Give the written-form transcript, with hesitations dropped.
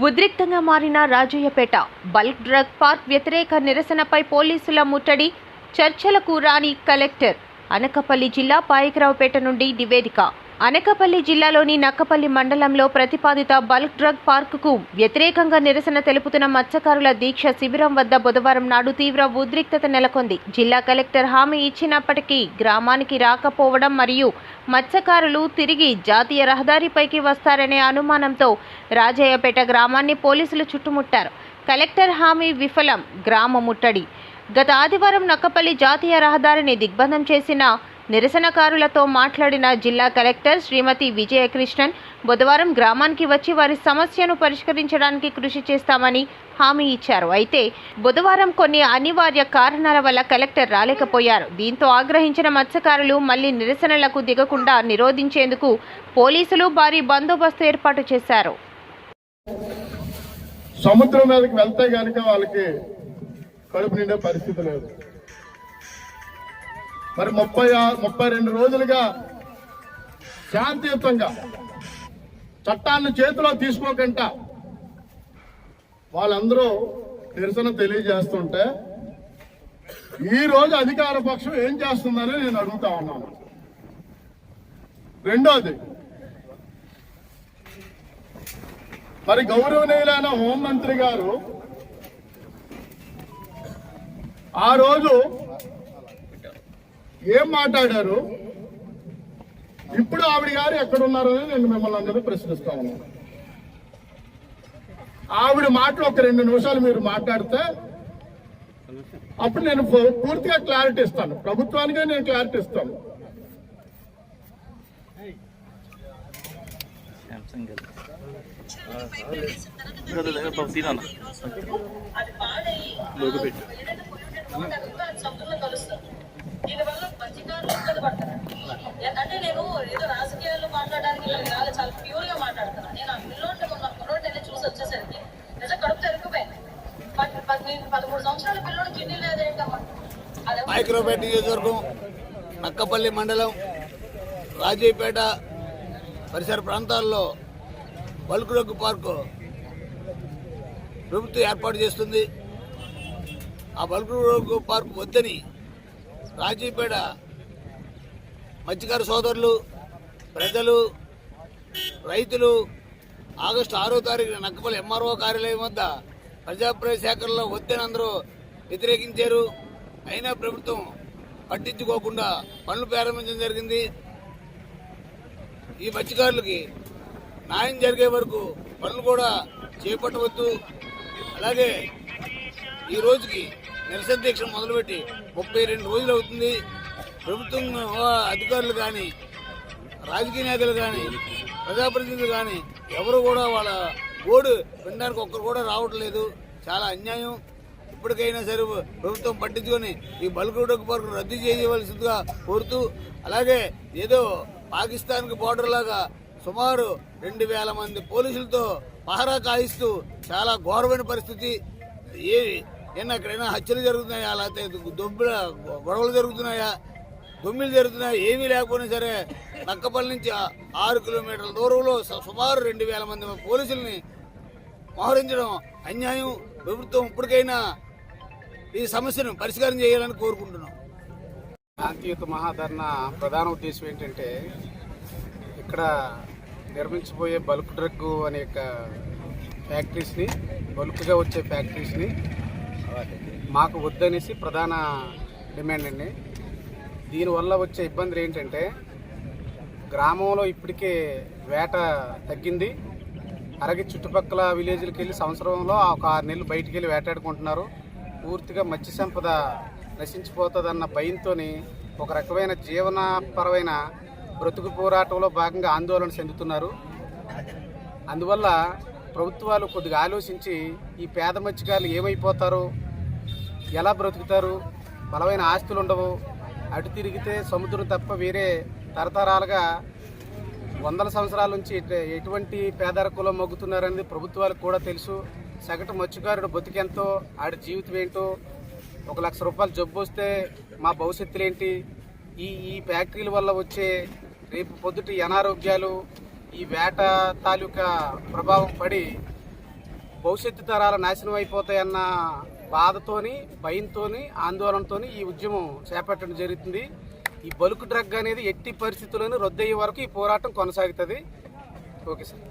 ఉద్రిక్తంగా మారిన Rajayyapeta bulk drug park వ్యతిరేక నిరసనపై పోలీసుల ముట్టడి, చర్చలకు రాని కలెక్టర్. అనకాపల్లి జిల్లా పాయకరావుపేట నుండి నివేదిక. అనకాపల్లి జిల్లాలోని నక్కపల్లి మండలంలో ప్రతిపాదిత బల్క్ డ్రగ్ పార్కుకు వ్యతిరేకంగా నిరసన తెలుపుతున్న మత్స్యకారుల దీక్ష శిబిరం వద్ద బుధవారం నాడు తీవ్ర ఉద్రిక్తత నెలకొంది. జిల్లా కలెక్టర్ హామీ ఇచ్చినప్పటికీ గ్రామానికి రాకపోవడం మరియు మత్స్యకారులు తిరిగి జాతీయ రహదారిపైకి వస్తారనే అనుమానంతో రాజయ్యపేట గ్రామాన్ని పోలీసులు చుట్టుముట్టారు. కలెక్టర్ హామీ విఫలం. గ్రామ ముట్టడి. గత ఆదివారం నక్కపల్లి జాతీయ రహదారిని దిగ్బంధం చేసిన నిరసనకారులతో మాట్లాడిన జిల్లా కలెక్టర్ శ్రీమతి విజయకృష్ణన్ బుధవారం గ్రామానికి వచ్చి వారి సమస్యను పరిష్కరించడానికి కృషి చేస్తామని హామీ ఇచ్చారు. అయితే బుధవారం కొన్ని అనివార్య కారణాల వల్ల కలెక్టర్ రాలేకపోయారు. దీంతో ఆగ్రహించిన మత్స్యకారులు మళ్లీ నిరసనలకు దిగకుండా నిరోధించేందుకు పోలీసులు భారీ బందోబస్తు ఏర్పాటు చేశారు. సముద్రం మీదకి వెళ్తే గనక వాళ్ళకి కడుపు నిండే పరిస్థితి లేదు. మరి 32 రోజులుగా శాంతియుతంగా చట్టాన్ని చేతిలో తీసుకోకుండా వాళ్ళందరూ నిరసన తెలియజేస్తుంటే ఈ రోజు అధికార పక్షం ఏం చేస్తుందని నేను అడుగుతా ఉన్నాను. రెండోది, మరి గౌరవనీయులైన హోంమంత్రి గారు ఆ రోజు ఏం మాట్లాడారు, ఇప్పుడు ఆవిడ గారు ఎక్కడున్నారని నేను మిమ్మల్ని అందరూ ప్రశ్నిస్తా ఉన్నాను. ఆవిడ మాటలు ఒక 2 నిమిషాలు మీరు మాట్లాడితే అప్పుడు నేను పూర్తిగా క్లారిటీ ఇస్తాను. ప్రభుత్వానికే నేను క్లారిటీ ఇస్తాను. దీనివల్ల మత్స్యకారులు ఇబ్బంది పడతారు. అంటే నేను ఏదో రాజకీయాల్లో మాట్లాడడానికి చాలా ప్యూర్ గా మాట్లాడుతున్నాను. నేను ఆ పిల్లోడిని మొన్న కుర్రోడిని చూసి వచ్చేసరికి నిజం కడుపు తెరిగిపోయింది. 13 సంవత్సరాల పిల్లోడు కిడ్నీ లేదేంటమ్మా. పాయకరావుపేట నియోజకవర్గం నక్కపల్లి మండలం రాజయ్యపేట పరిసర ప్రాంతాల్లో బల్క్ డ్రగ్ పార్కు ప్రభుత్వం ఏర్పాటు చేస్తుంది. ఆ బల్క్ డ్రగ్ పార్కు వద్దని రాజయ్యపేట మత్స్యకార సోదరులు, ప్రజలు, రైతులు ఆగస్టు 6వ తారీఖున నక్కపల్లి ఎంఆర్ఓ కార్యాలయం వద్ద ప్రజాప్రయ సేకరణలో వద్దని అందరూ వ్యతిరేకించారు. అయినా ప్రభుత్వం పట్టించుకోకుండా పనులు ప్రారంభించడం జరిగింది. ఈ మత్స్యకారులకి న్యాయం జరిగే వరకు పనులు కూడా చేపట్టవద్దు. అలాగే ఈ రోజుకి నిరసన దీక్ష మొదలుపెట్టి 32 రోజులు అవుతుంది. ప్రభుత్వం అధికారులు కానీ, రాజకీయ నేతలు కానీ, ప్రజాప్రతినిధులు కానీ ఎవరు కూడా వాళ్ళ ఓడు వినడానికి ఒక్కరు కూడా రావట్లేదు. చాలా అన్యాయం. ఇప్పటికైనా సరే ప్రభుత్వం పట్టించుకొని ఈ బల్క్ డ్రగ్ పార్క్ రద్దు చేయవలసిందిగా కోరుతూ, అలాగే ఏదో పాకిస్తాన్కి బోర్డర్ లాగా సుమారు 2000 మంది పోలీసులతో పహరా కాయిస్తూ చాలా ఘోరమైన పరిస్థితి. ఎక్కడైనా హత్యలు జరుగుతున్నాయా, లేకపోతే గొడవలు జరుగుతున్నాయా, దొమ్మిలు జరుగుతున్నాయా, ఏమీ లేకపోయినా సరే నక్కపల్లి నుంచి 6 కిలోమీటర్ల దూరంలో సుమారు 2000 మంది పోలీసుల్ని మోహరించడం అన్యాయం. ప్రభుత్వం ఇప్పటికైనా ఈ సమస్యను పరిష్కారం చేయాలని కోరుకుంటున్నాం. శాంతియుత మహాధరణ ప్రధాన ఉద్దేశం ఏంటంటే, ఇక్కడ నిర్మించబోయే బల్క్ డ్రగ్ అనే ఫ్యాక్టరీస్ని, బల్క్గా వచ్చే ఫ్యాక్టరీస్ని మాకు వద్దనేసి ప్రధాన డిమాండ్ అండి. దీనివల్ల వచ్చే ఇబ్బందులు ఏంటంటే, గ్రామంలో ఇప్పటికే వేట తగ్గింది. అలాగే చుట్టుపక్కల విలేజ్లకు వెళ్ళి సంవత్సరంలో ఒక 6 నెలలు బయటికి వెళ్ళి వేటాడుకుంటున్నారు. పూర్తిగా మత్స్య సంపద నశించిపోతుందన్న భయంతో ఒక రకమైన జీవనపరమైన బ్రతుకు పోరాటంలో భాగంగా ఆందోళన చెందుతున్నారు. అందువల్ల ప్రభుత్వాలు కొద్దిగా ఆలోచించి ఈ పేద మత్స్యకారులు ఏమైపోతారు, ఎలా బ్రతుకుతారు, బలమైన ఆస్తులు ఉండవు, అటు తిరిగితే సముద్రం తప్ప వేరే తరతరాలుగా 100 సంవత్సరాల నుంచి ఎటువంటి పేదరికంలో మొగ్గుతున్నారనేది ప్రభుత్వాలకు కూడా తెలుసు. సగటు మత్స్యకారుడు బతికెంతో, ఆడి జీవితం ఏంటో, 1 లక్ష రూపాయలు జబ్బు వస్తే మా భవిష్యత్తులు ఏంటి, ఈ ఫ్యాక్టరీల వల్ల వచ్చే రేపు పొద్దుటి అనారోగ్యాలు, ఈ వేట తాలూకా ప్రభావం పడి భవిష్యత్తు తరాలు నాశనం అయిపోతాయన్న బాధతోని, భయంతోని, ఆందోళనతోని ఈ ఉద్యమం చేపట్టడం జరుగుతుంది. ఈ బల్క్ డ్రగ్ అనేది ఎట్టి పరిస్థితుల్లోనూ రద్దయ్యే వరకు ఈ పోరాటం కొనసాగుతుంది. Okay sir.